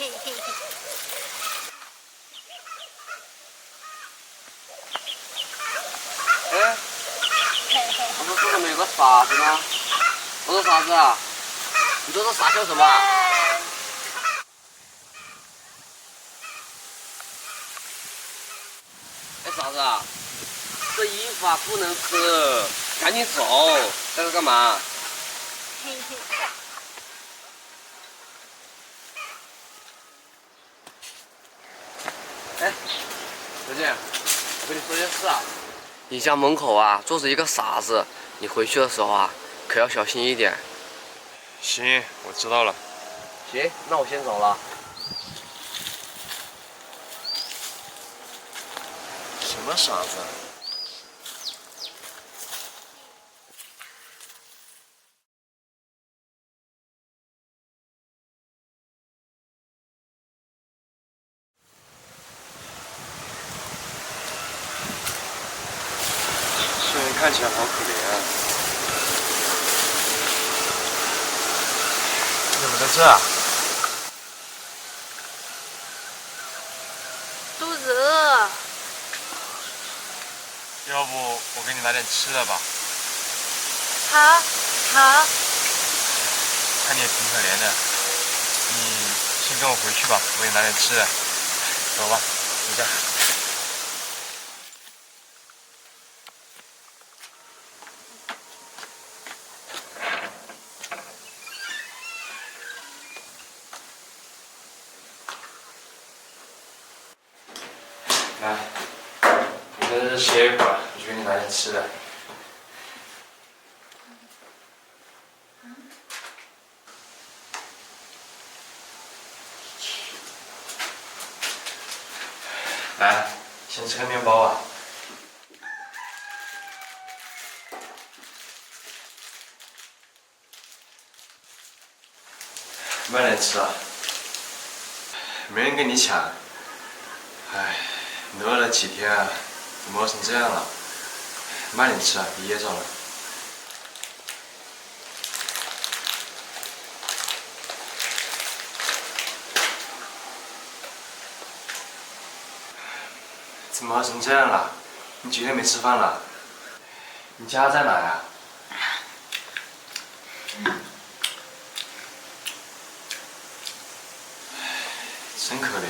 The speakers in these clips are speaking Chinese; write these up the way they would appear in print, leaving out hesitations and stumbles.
哎，我们手上没有个啥子呢？我说啥子啊？你这是傻笑什么？哎，啥子啊？这衣服啊不能吃，赶紧走！在这干嘛？哎，小姐，我跟你说件事啊，你家门口啊坐着一个傻子，你回去的时候啊可要小心一点。行，我知道了。行，那我先走了。什么傻子？这人看起来好可怜啊！你怎么在这啊？肚子饿。要不我给你拿点吃的吧？好，好。看你也挺可怜的，你先跟我回去吧，我给你拿点吃的。走吧，回家。来，你在这歇一会儿，我去给你拿点吃的。来，先吃个面包吧。慢点吃啊，没人跟你抢。哎，你饿了几天啊？怎么饿成这样了？慢点吃啊，别噎着了。怎么饿成这样了？你几天没吃饭了？你家在哪呀？真可怜。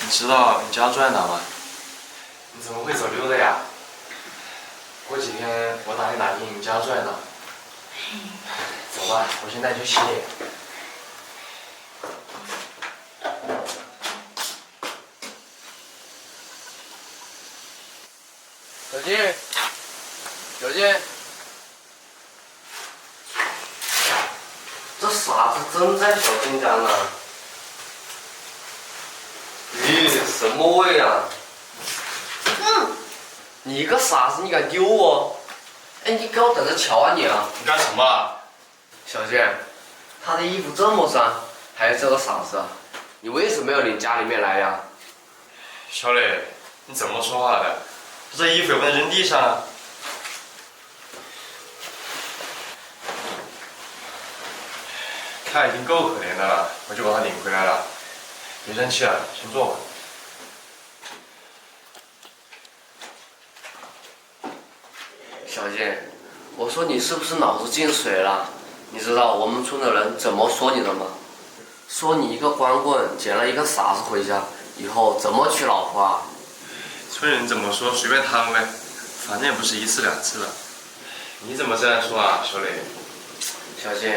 你知道你家住在哪吗？你怎么会走丢的呀？过几天我打听打听你家住在哪。走吧，我先带你去洗脸。小静，小静，这傻子真在小静家呢。咦，什么味啊？你一个傻子，你敢丢我？哎，你给我等着瞧啊你啊！你干什么啊？小静，他的衣服这么脏，还有这个傻子，你为什么要领家里面来呀？小磊，你怎么说话的？这衣服也不能扔地上啊。他已经够可怜的了，我就把他领回来了。别生气了，先坐吧。小静，我说你是不是脑子进水了？你知道我们村的人怎么说你的吗？说你一个光棍捡了一个傻子回家，以后怎么娶老婆啊？村人怎么说随便他们呗，反正也不是一次两次了。你怎么这样说啊，小磊？小静，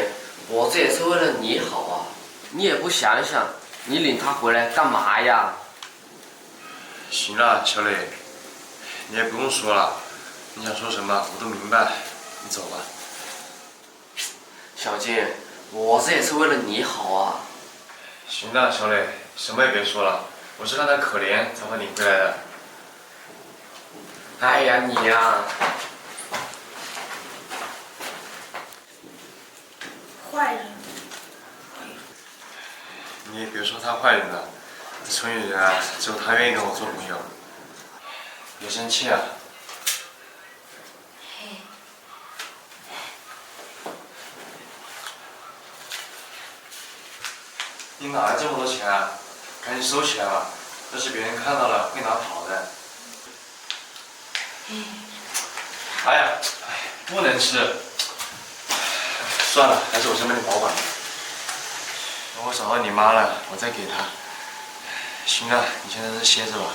我这也是为了你好啊，你也不想想，你领他回来干嘛呀？行了，小磊，你也不用说了，你想说什么我都明白，你走吧。小静，我这也是为了你好啊。行了，小磊，什么也别说了，我是看他可怜才会领回来的。哎呀，你呀，坏人。你也别说他坏人了，村里人啊，只有他愿意跟我做朋友。别生气啊。你你哪来这么多钱啊？赶紧收起来吧，要是别人看到了会拿跑的。哎呀，不能吃。算了，还是我先帮你保管吧。等我找到你妈了，我再给她。行了，你现在是歇着吧。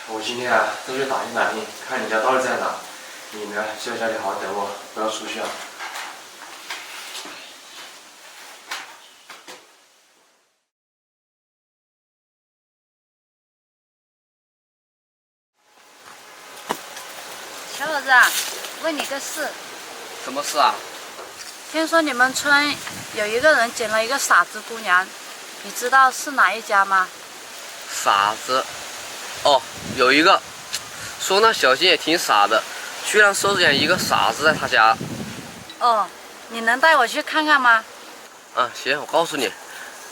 我今天啊，再去打听打听，看你家到底在哪。你呢，就在家里好好等我，不要出去啊。小伙子啊，问你个事，什么事啊？听说你们村有一个人捡了一个傻子姑娘，你知道是哪一家吗？傻子？哦，有一个，说那小新也挺傻的，居然收捡一个傻子在他家。哦，你能带我去看看吗？行，我告诉你，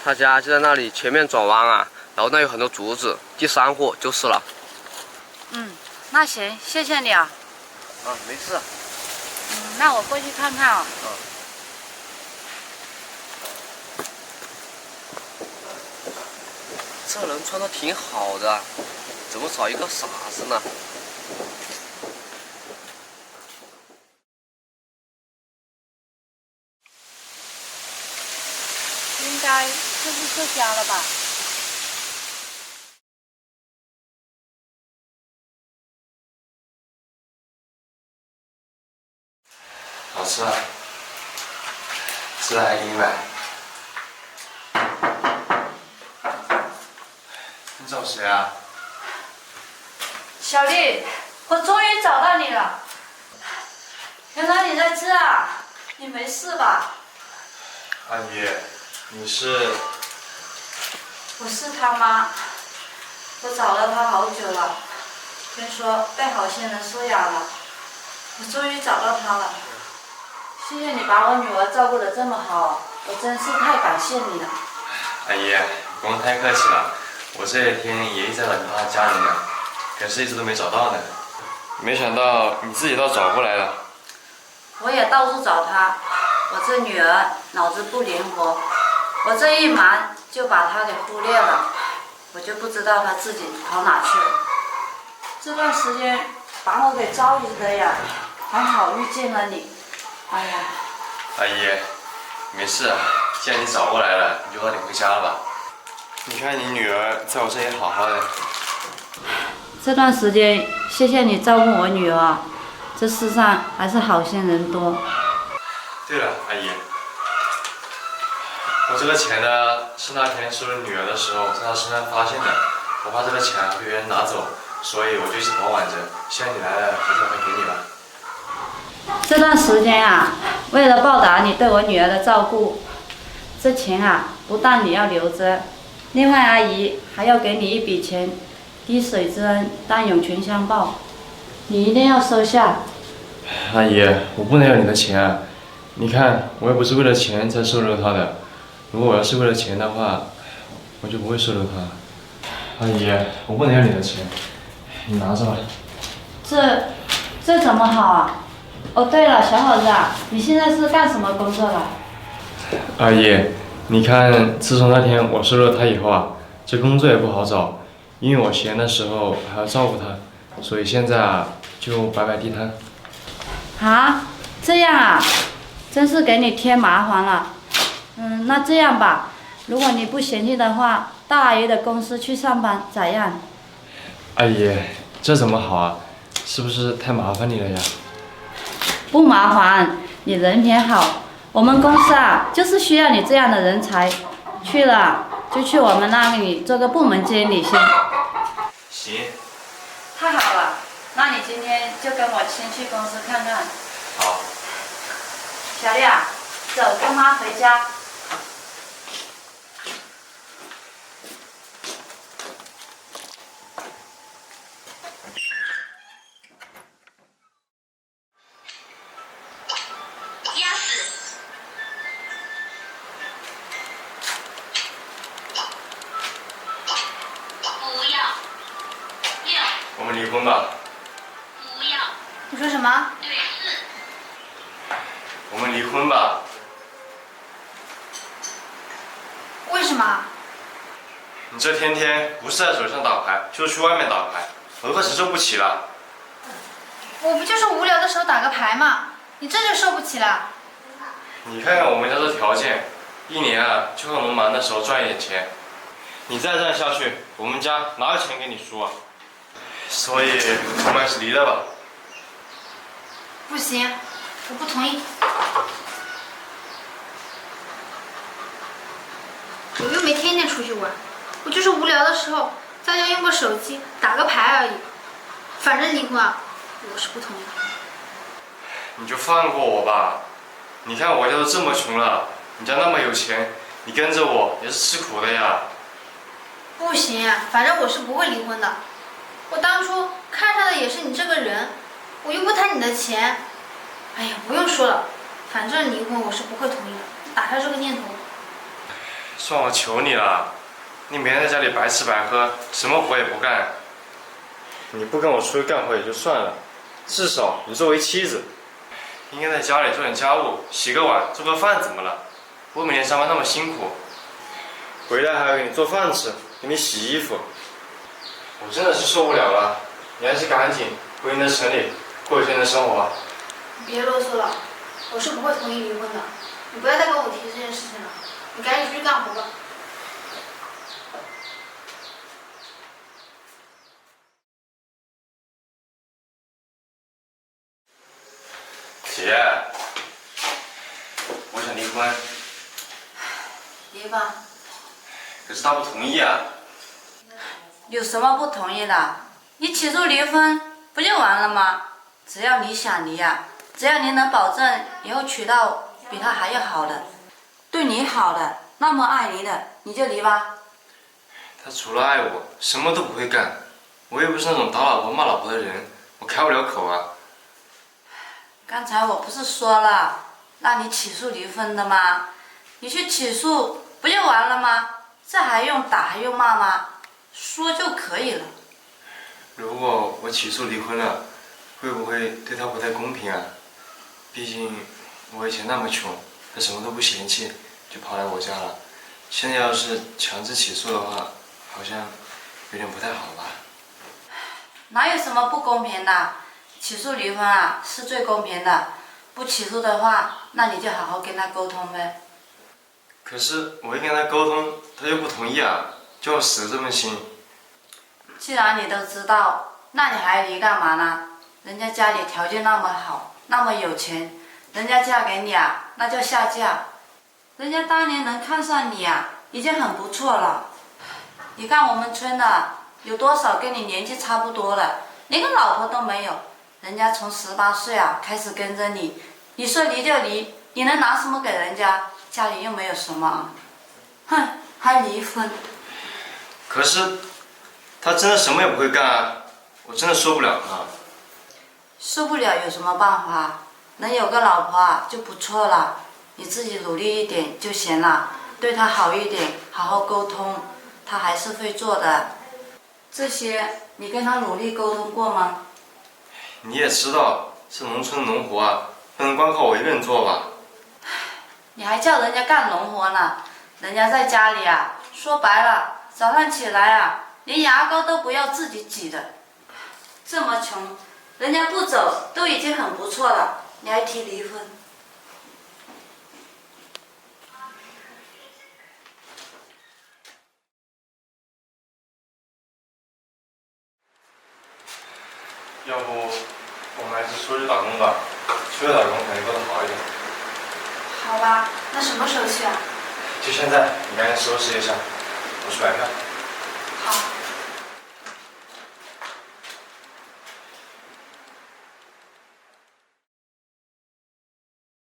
他家就在那里前面转弯啊，然后那有很多竹子，第3户就是了。那行，谢谢你啊。没事。那我过去看看哦。这人穿的挺好的，怎么找一个傻子呢？应该就是这家了吧？好吃啊，吃了还给你买。你找谁啊？小丽，我终于找到你了。原来你在这啊！你没事吧？阿姨，你是？我是他妈，我找了他好久了，听说被好心人收养了，我终于找到他了。谢谢你把我女儿照顾得这么好，我真是太感谢你了。阿姨，不用太客气了，我这些天也一直在找他家人呢，可是一直都没找到呢。没想到你自己倒找过来了。我也到处找他，我这女儿脑子不灵活，我这一忙就把她给忽略了，我就不知道她自己跑哪去了。这段时间把我给遭遇的呀，还好遇见了你。哎呀，阿姨，没事，既然你找过来了，你就早点回家了吧。你看你女儿在我这里好好的。这段时间谢谢你照顾我女儿，这世上还是好心人多。对了，阿姨，我这个钱呢是那天收留女儿的时候在她身上发现的，我怕这个钱被别人拿走，所以我就一直保管着。现在你来了，我就还给你了。这段时间啊，为了报答你对我女儿的照顾，这钱啊不但你要留着，另外阿姨还要给你一笔钱，滴水之恩当涌泉相报，你一定要收下。阿姨，我不能要你的钱啊！你看，我又不是为了钱才收留她的。如果我要是为了钱的话，我就不会收留她。阿姨，我不能要你的钱，你拿着吧。这怎么好啊？哦，对了，小伙子啊，你现在是干什么工作的？阿姨，你看，自从那天我收留她以后啊，这工作也不好找，因为我闲的时候还要照顾她，所以现在啊就摆摆地摊。啊，这样啊，真是给你添麻烦了。那这样吧，如果你不嫌弃的话，到阿姨的公司去上班咋样？阿姨，这怎么好啊？是不是太麻烦你了呀？不麻烦，你人品好，我们公司啊就是需要你这样的人才，去了就去我们那里做个部门经理先。行。太好了，那你今天就跟我先去公司看看。好。小丽啊，走，跟妈回家。我们离婚吧。不要。你说什么？我们离婚吧。为什么？你这天天不是在手上打牌，就是去外面打牌，我都快承受不起了。我不就是无聊的时候打个牌吗？你这就受不起了？你看看我们家这条件，一年啊就靠农忙的时候赚一点钱。你再这样下去，我们家哪有钱给你输啊？所以我们还是离了吧。不行，我不同意。我又没天天出去玩，我就是无聊的时候在家用个手机打个牌而已。反正离婚啊，我是不同意。你就放过我吧，你看我家都这么穷了，你家那么有钱，你跟着我也是吃苦的呀。不行啊，反正我是不会离婚的。我当初看上的也是你这个人，我又不贪你的钱。哎呀，不用说了，反正离婚我是不会同意的，打消这个念头。算我求你了，你每天在家里白吃白喝，什么活也不干。你不跟我出去干活也就算了，至少你作为妻子，应该在家里做点家务，洗个碗，做个饭，怎么了？不会每天上班那么辛苦，回来还要给你做饭吃，给你洗衣服。我真的是受不了了，你还是赶紧回你的城里过一天的生活吧。你别啰嗦了，我是不会同意离婚的。你不要再跟我提这件事情了，你赶紧出去干活吧。姐，我想离婚，离吧，可是他不同意啊。有什么不同意的？你起诉离婚不就完了吗？只要你想离呀，只要你能保证以后娶到比他还要好的，对你好的，那么爱你的，你就离吧。他除了爱我，什么都不会干。我又不是那种打老婆骂老婆的人，我开不了口啊。刚才我不是说了，让你起诉离婚的吗？你去起诉不就完了吗？这还用打还用骂吗？说就可以了。如果我起诉离婚了，会不会对他不太公平啊？毕竟我以前那么穷，他什么都不嫌弃，就跑来我家了。现在要是强制起诉的话，好像有点不太好吧？哪有什么不公平的？起诉离婚啊是最公平的，不起诉的话，那你就好好跟他沟通呗。可是我一跟他沟通，他又不同意啊，叫我死这么心。既然你都知道，那你还离干嘛呢？人家家里条件那么好，那么有钱，人家嫁给你啊，那叫下嫁。人家当年能看上你啊，已经很不错了。你看我们村的有多少跟你年纪差不多的，连个老婆都没有，人家从18岁啊开始跟着你，你说离就离，你能拿什么给人家？家里又没有什么，哼，还离婚。可是他真的什么也不会干啊，我真的受不了他。受不了有什么办法？能有个老婆啊就不错了，你自己努力一点就行了，对她好一点，好好沟通，她还是会做的。这些你跟她努力沟通过吗？你也知道，是农村农活啊，不能光靠我一个人做吧？你还叫人家干农活呢？人家在家里啊，说白了，早上起来啊，连牙膏都不要自己挤的。这么穷，人家不走都已经很不错了，你还提离婚？要不我们还是出去打工吧，出去打工感觉过得好一点。好吧，那什么时候去啊？就现在，你赶紧收拾一下，我去买票。好。